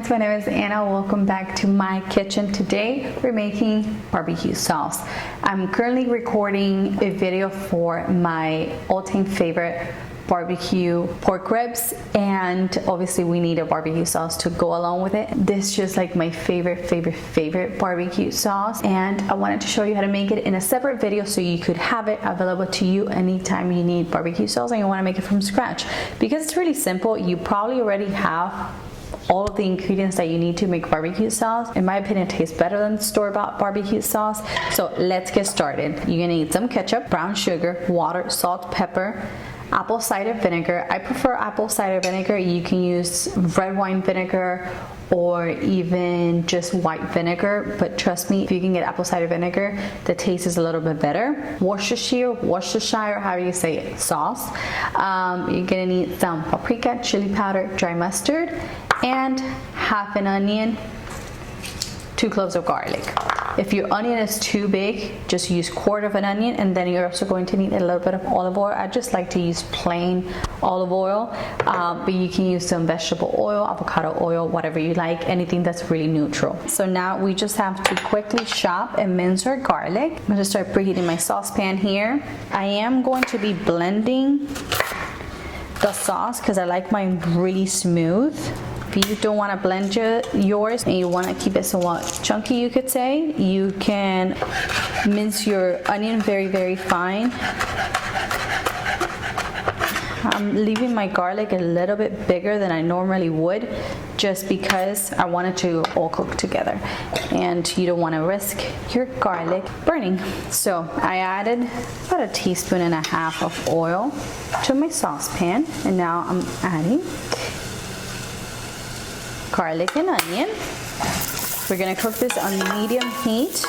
friends, my name is Anna. Welcome back to my kitchen. Today we're making barbecue sauce. I'm currently recording a video for my all-time favorite barbecue pork ribs, and obviously we need a barbecue sauce to go along with it. This is just like my favorite barbecue sauce, and I wanted to show you how to make it in a separate video so you could have it available to you anytime you need barbecue sauce and you want to make it from scratch. Because it's really simple, you probably already have all of the ingredients that you need to make barbecue sauce. In my opinion, it tastes better than store-bought barbecue sauce. So let's get started. You're gonna need some ketchup, brown sugar, water, salt, pepper, apple cider vinegar. I prefer apple cider vinegar. You can use red wine vinegar or even just white vinegar, but trust me, if you can get apple cider vinegar, the taste is a little bit better. Worcestershire, however you say it, sauce. You're gonna need some paprika, chili powder, dry mustard, and half an onion, 2 cloves of garlic. If your onion is too big, just use 1/4 of an onion, and then you're also going to need a little bit of olive oil. I just like to use plain olive oil, but you can use some vegetable oil, avocado oil, whatever you like, anything that's really neutral. So now we just have to quickly chop and mince our garlic. I'm gonna start preheating my saucepan here. I am going to be blending the sauce because I like mine really smooth. If you don't want to blend yours and you want to keep it somewhat chunky, you could say, you can mince your onion very fine. I'm leaving my garlic a little bit bigger than I normally would just because I want it to all cook together and you don't want to risk your garlic burning. So I added about 1.5 teaspoons of oil to my saucepan, and now I'm adding garlic and onion. We're gonna cook this on medium heat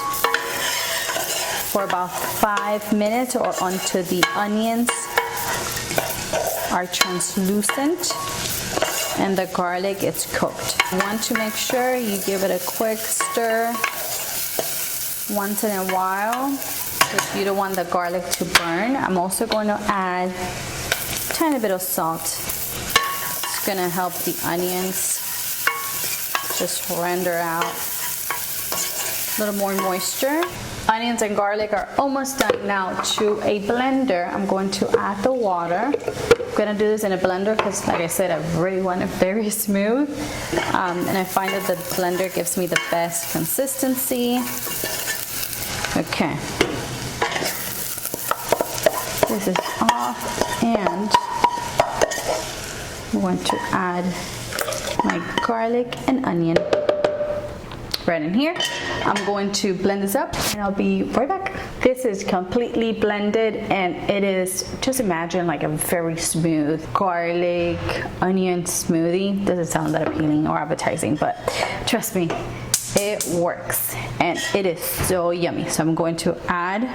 for about 5 minutes or until the onions are translucent and the garlic is cooked. You want to make sure you give it a quick stir once in a while because you don't want the garlic to burn. I'm also going to add a tiny bit of salt. It's gonna help the onions just render out a little more moisture. Onions and garlic are almost done. Now to a blender, I'm going to add the water. I'm gonna do this in a blender because, like I said, I really want it very smooth. And I find that the blender gives me the best consistency. Okay. This is off, and I'm going to add my garlic and onion right in here. I'm going to blend this up and I'll be right back. This is completely blended and it is, just imagine like a very smooth garlic onion smoothie. Doesn't sound that appealing or appetizing, but trust me, it works and it is so yummy. So I'm going to add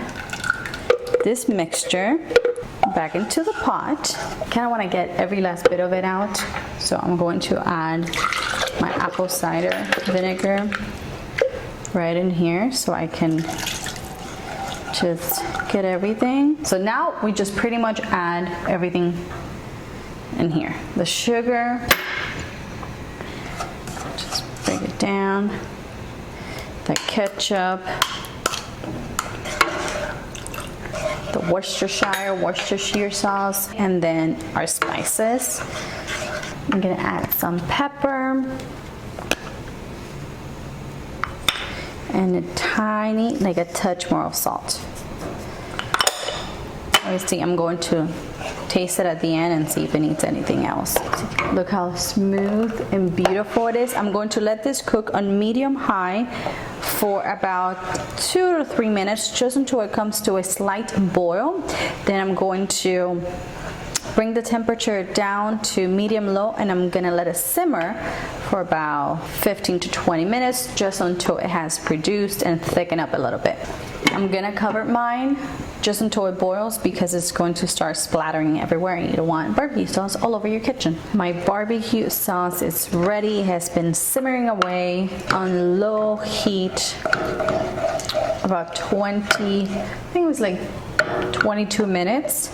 this mixture back into the pot. I kind of want to get every last bit of it out, so I'm going to add my apple cider vinegar right in here so I can just get everything. So now we just pretty much add everything in here. The sugar, just break it down, the ketchup, the Worcestershire sauce, and then our spices. I'm gonna add some pepper and a tiny, like a touch more of salt. Obviously, I'm going to taste it at the end and see if it needs anything else. Look how smooth and beautiful it is. I'm going to let this cook on medium-high for about 2 to 3 minutes, just until it comes to a slight boil. Then I'm going to bring the temperature down to medium-low, and I'm gonna let it simmer for about 15 to 20 minutes, just until it has reduced and thickened up a little bit. I'm gonna cover mine just until it boils because it's going to start splattering everywhere and you don't want barbecue sauce all over your kitchen. My barbecue sauce is ready. It has been simmering away on low heat about 22 minutes.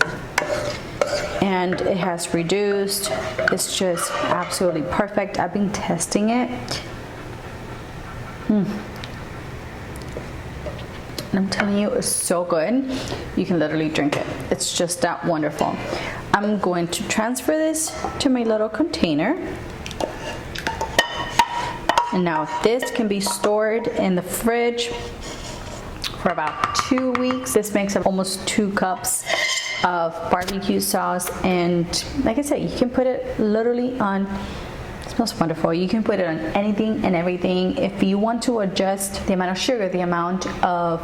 and it has reduced. It's just absolutely perfect. I've been testing it. And I'm telling you, it's so good. You can literally drink it. It's just that wonderful. I'm going to transfer this to my little container. And now this can be stored in the fridge for about 2 weeks. This makes up almost 2 cups of barbecue sauce, and like I said, you can put it literally on. It smells wonderful. You can put it on anything and everything. If you want to adjust the amount of sugar, the amount of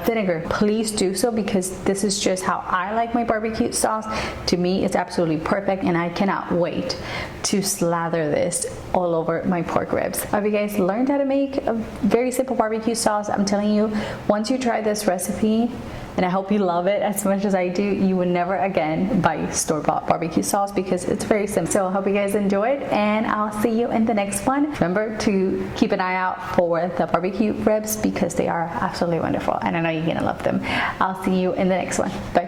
vinegar, please do so, because this is just how I like my barbecue sauce. To me, it's absolutely perfect, and I cannot wait to slather this all over my pork ribs. Have you guys learned how to make a very simple barbecue sauce? I'm telling you, once you try this recipe, and I hope you love it as much as I do, you will never again buy store-bought barbecue sauce, because it's very simple. So I hope you guys enjoyed, and I'll see you in the next one. Remember to keep an eye out for the barbecue ribs, because they are absolutely wonderful, and I know you're gonna love them. I'll see you in the next one. Bye.